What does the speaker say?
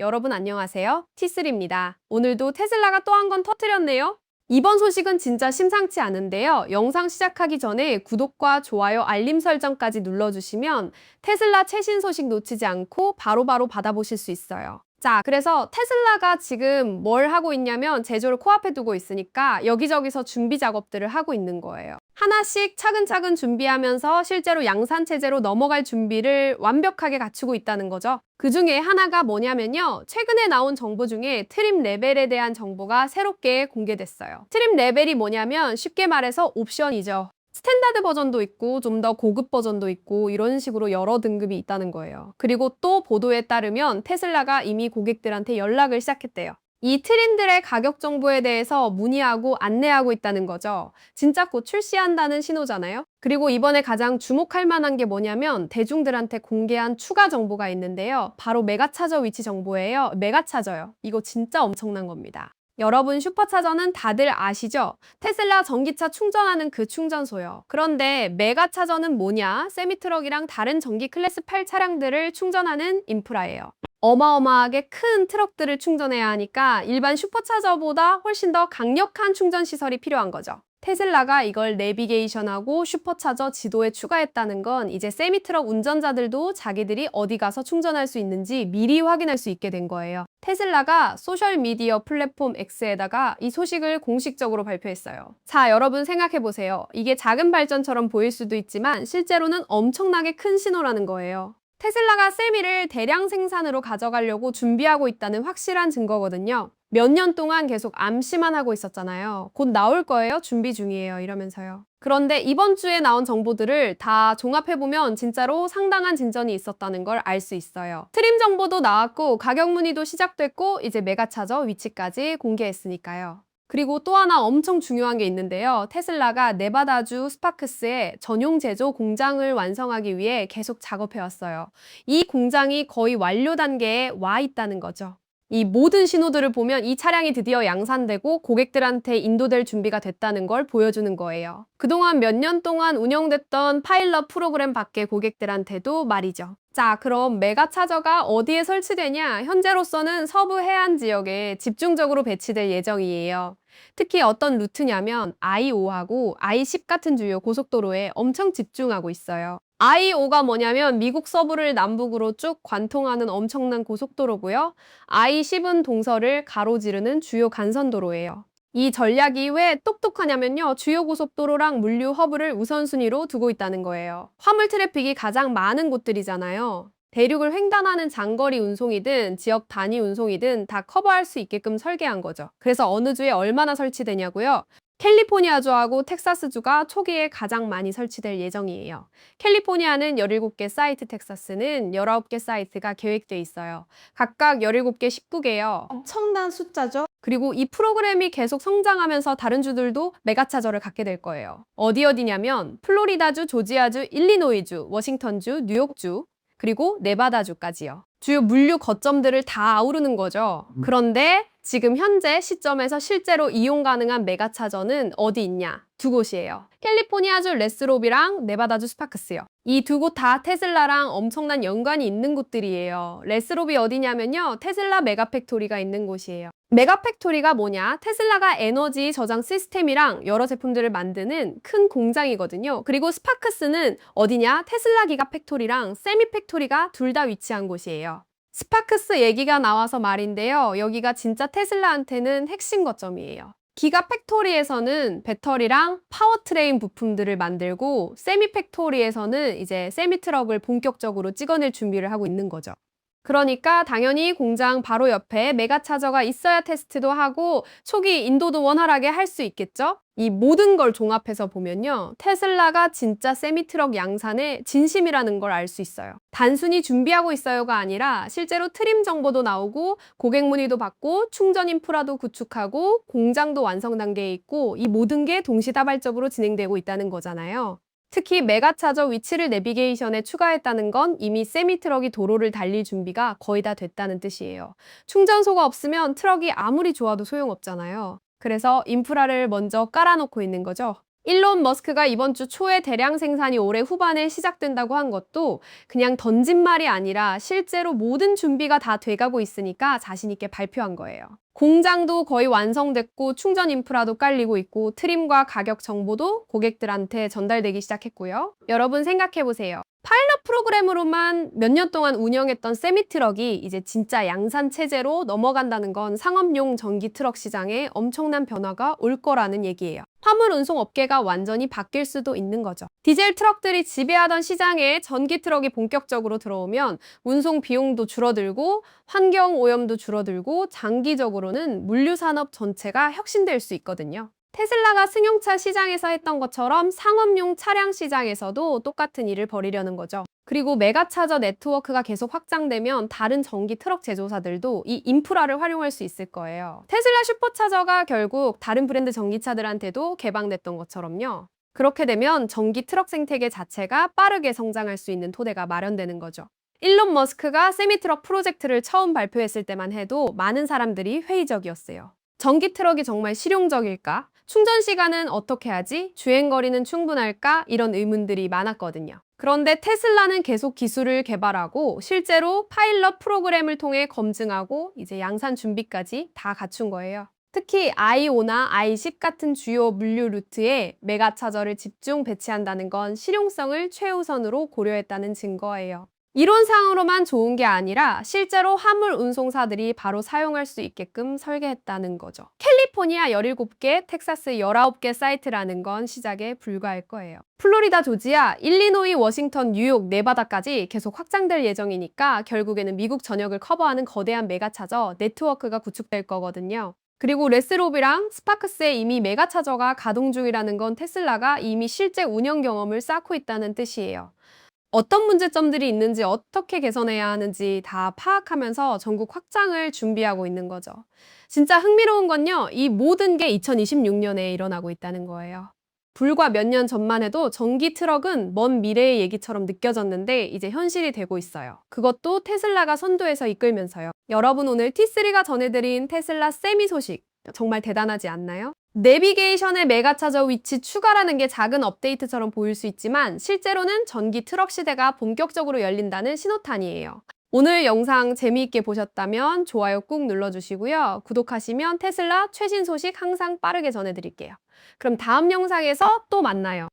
여러분 안녕하세요. T3입니다. 오늘도 테슬라가 또 한 건 터뜨렸네요. 이번 소식은 진짜 심상치 않은데요. 영상 시작하기 전에 구독과 좋아요, 알림 설정까지 눌러주시면 테슬라 최신 소식 놓치지 않고 바로바로 받아보실 수 있어요. 자, 그래서 테슬라가 지금 뭘 하고 있냐면 제조를 코앞에 두고 있으니까 여기저기서 준비 작업들을 하고 있는 거예요. 하나씩 차근차근 준비하면서 실제로 양산 체제로 넘어갈 준비를 완벽하게 갖추고 있다는 거죠. 그 중에 하나가 뭐냐면요. 최근에 나온 정보 중에 트림 레벨에 대한 정보가 새롭게 공개됐어요. 트림 레벨이 뭐냐면 쉽게 말해서 옵션이죠. 스탠다드 버전도 있고 좀 더 고급 버전도 있고 이런 식으로 여러 등급이 있다는 거예요. 그리고 또 보도에 따르면 테슬라가 이미 고객들한테 연락을 시작했대요. 이 트림들의 가격 정보에 대해서 문의하고 안내하고 있다는 거죠. 진짜 곧 출시한다는 신호잖아요. 그리고 이번에 가장 주목할 만한 게 뭐냐면 대중들한테 공개한 추가 정보가 있는데요. 바로 메가차저 위치 정보예요. 메가차저요. 이거 진짜 엄청난 겁니다. 여러분 슈퍼차저는 다들 아시죠? 테슬라 전기차 충전하는 그 충전소요. 그런데 메가차저는 뭐냐? 세미트럭이랑 다른 전기 클래스 8 차량들을 충전하는 인프라예요. 어마어마하게 큰 트럭들을 충전해야 하니까 일반 슈퍼차저보다 훨씬 더 강력한 충전 시설이 필요한 거죠. 테슬라가 이걸 내비게이션하고 슈퍼차저 지도에 추가했다는 건 이제 세미트럭 운전자들도 자기들이 어디 가서 충전할 수 있는지 미리 확인할 수 있게 된 거예요. 테슬라가 소셜미디어 플랫폼 X에다가 이 소식을 공식적으로 발표했어요. 자, 여러분 생각해보세요. 이게 작은 발전처럼 보일 수도 있지만 실제로는 엄청나게 큰 신호라는 거예요. 테슬라가 세미를 대량 생산으로 가져가려고 준비하고 있다는 확실한 증거거든요. 몇 년 동안 계속 암시만 하고 있었잖아요. 곧 나올 거예요. 준비 중이에요. 이러면서요. 그런데 이번 주에 나온 정보들을 다 종합해보면 진짜로 상당한 진전이 있었다는 걸 알 수 있어요. 트림 정보도 나왔고 가격 문의도 시작됐고 이제 메가차저 위치까지 공개했으니까요. 그리고 또 하나 엄청 중요한 게 있는데요. 테슬라가 네바다주 스파크스에 전용 제조 공장을 완성하기 위해 계속 작업해왔어요. 이 공장이 거의 완료 단계에 와 있다는 거죠. 이 모든 신호들을 보면 이 차량이 드디어 양산되고 고객들한테 인도될 준비가 됐다는 걸 보여주는 거예요. 그동안 몇 년 동안 운영됐던 파일럿 프로그램 밖의 고객들한테도 말이죠. 자, 그럼 메가차저가 어디에 설치되냐? 현재로서는 서부 해안 지역에 집중적으로 배치될 예정이에요. 특히 어떤 루트냐면 I5하고 I10 같은 주요 고속도로에 엄청 집중하고 있어요. I5가 뭐냐면 미국 서부를 남북으로 쭉 관통하는 엄청난 고속도로고요. I10은 동서를 가로지르는 주요 간선도로예요. 이 전략이 왜 똑똑하냐면요. 주요 고속도로랑 물류 허브를 우선순위로 두고 있다는 거예요. 화물 트래픽이 가장 많은 곳들이잖아요. 대륙을 횡단하는 장거리 운송이든 지역 단위 운송이든 다 커버할 수 있게끔 설계한 거죠. 그래서 어느 주에 얼마나 설치되냐고요? 캘리포니아주하고 텍사스주가 초기에 가장 많이 설치될 예정이에요. 캘리포니아는 17개 사이트, 텍사스는 19개 사이트가 계획돼 있어요. 각각 17개 19개요. 엄청난 숫자죠? 그리고 이 프로그램이 계속 성장하면서 다른 주들도 메가차저를 갖게 될 거예요. 어디냐면 플로리다주, 조지아주, 일리노이주, 워싱턴주, 뉴욕주, 그리고 네바다주까지요. 주요 물류 거점들을 다 아우르는 거죠. 그런데 지금 현재 시점에서 실제로 이용 가능한 메가차저는 어디 있냐? 두 곳이에요. 캘리포니아주 레스롭이랑 네바다주 스파크스요. 이 두 곳 다 테슬라랑 엄청난 연관이 있는 곳들이에요. 레스롭이 어디냐면요. 테슬라 메가팩토리가 있는 곳이에요. 메가팩토리가 뭐냐? 테슬라가 에너지 저장 시스템이랑 여러 제품들을 만드는 큰 공장이거든요. 그리고 스파크스는 어디냐? 테슬라 기가팩토리랑 세미팩토리가 둘 다 위치한 곳이에요. 스파크스 얘기가 나와서 말인데요. 여기가 진짜 테슬라한테는 핵심 거점이에요. 기가팩토리에서는 배터리랑 파워트레인 부품들을 만들고 세미팩토리에서는 이제 세미트럭을 본격적으로 찍어낼 준비를 하고 있는 거죠. 그러니까 당연히 공장 바로 옆에 메가차저가 있어야 테스트도 하고 초기 인도도 원활하게 할 수 있겠죠? 이 모든 걸 종합해서 보면요. 테슬라가 진짜 세미트럭 양산의 진심이라는 걸 알 수 있어요. 단순히 준비하고 있어요가 아니라 실제로 트림 정보도 나오고 고객 문의도 받고 충전 인프라도 구축하고 공장도 완성 단계에 있고 이 모든 게 동시다발적으로 진행되고 있다는 거잖아요. 특히 메가차저 위치를 내비게이션에 추가했다는 건 이미 세미트럭이 도로를 달릴 준비가 거의 다 됐다는 뜻이에요. 충전소가 없으면 트럭이 아무리 좋아도 소용없잖아요. 그래서 인프라를 먼저 깔아놓고 있는 거죠. 일론 머스크가 이번 주 초에 대량 생산이 올해 후반에 시작된다고 한 것도 그냥 던진 말이 아니라 실제로 모든 준비가 다 돼가고 있으니까 자신 있게 발표한 거예요. 공장도 거의 완성됐고 충전 인프라도 깔리고 있고 트림과 가격 정보도 고객들한테 전달되기 시작했고요. 여러분 생각해보세요. 파일럿 프로그램으로만 몇 년 동안 운영했던 세미트럭이 이제 진짜 양산 체제로 넘어간다는 건 상업용 전기 트럭 시장에 엄청난 변화가 올 거라는 얘기예요. 화물 운송 업계가 완전히 바뀔 수도 있는 거죠. 디젤 트럭들이 지배하던 시장에 전기 트럭이 본격적으로 들어오면 운송 비용도 줄어들고 환경 오염도 줄어들고 장기적으로는 물류 산업 전체가 혁신될 수 있거든요. 테슬라가 승용차 시장에서 했던 것처럼 상업용 차량 시장에서도 똑같은 일을 벌이려는 거죠. 그리고 메가차저 네트워크가 계속 확장되면 다른 전기 트럭 제조사들도 이 인프라를 활용할 수 있을 거예요. 테슬라 슈퍼차저가 결국 다른 브랜드 전기차들한테도 개방됐던 것처럼요. 그렇게 되면 전기 트럭 생태계 자체가 빠르게 성장할 수 있는 토대가 마련되는 거죠. 일론 머스크가 세미트럭 프로젝트를 처음 발표했을 때만 해도 많은 사람들이 회의적이었어요. 전기 트럭이 정말 실용적일까? 충전 시간은 어떻게 하지? 주행거리는 충분할까? 이런 의문들이 많았거든요. 그런데 테슬라는 계속 기술을 개발하고 실제로 파일럿 프로그램을 통해 검증하고 이제 양산 준비까지 다 갖춘 거예요. 특히 i5나 i10 같은 주요 물류 루트에 메가차저를 집중 배치한다는 건 실용성을 최우선으로 고려했다는 증거예요. 이론상으로만 좋은 게 아니라 실제로 화물 운송사들이 바로 사용할 수 있게끔 설계했다는 거죠. 캘리포니아 17개, 텍사스 19개 사이트라는 건 시작에 불과할 거예요. 플로리다, 조지아, 일리노이, 워싱턴, 뉴욕, 네바다까지 계속 확장될 예정이니까 결국에는 미국 전역을 커버하는 거대한 메가차저 네트워크가 구축될 거거든요. 그리고 레스로비랑 스파크스에 이미 메가차저가 가동 중이라는 건 테슬라가 이미 실제 운영 경험을 쌓고 있다는 뜻이에요. 어떤 문제점들이 있는지 어떻게 개선해야 하는지 다 파악하면서 전국 확장을 준비하고 있는 거죠. 진짜 흥미로운 건요, 이 모든 게 2026년에 일어나고 있다는 거예요. 불과 몇 년 전만 해도 전기 트럭은 먼 미래의 얘기처럼 느껴졌는데 이제 현실이 되고 있어요. 그것도 테슬라가 선도해서 이끌면서요. 여러분 오늘 T3가 전해드린 테슬라 세미 소식 정말 대단하지 않나요? 내비게이션의 메가차저 위치 추가라는 게 작은 업데이트처럼 보일 수 있지만 실제로는 전기 트럭 시대가 본격적으로 열린다는 신호탄이에요. 오늘 영상 재미있게 보셨다면 좋아요 꾹 눌러주시고요. 구독하시면 테슬라 최신 소식 항상 빠르게 전해드릴게요. 그럼 다음 영상에서 또 만나요.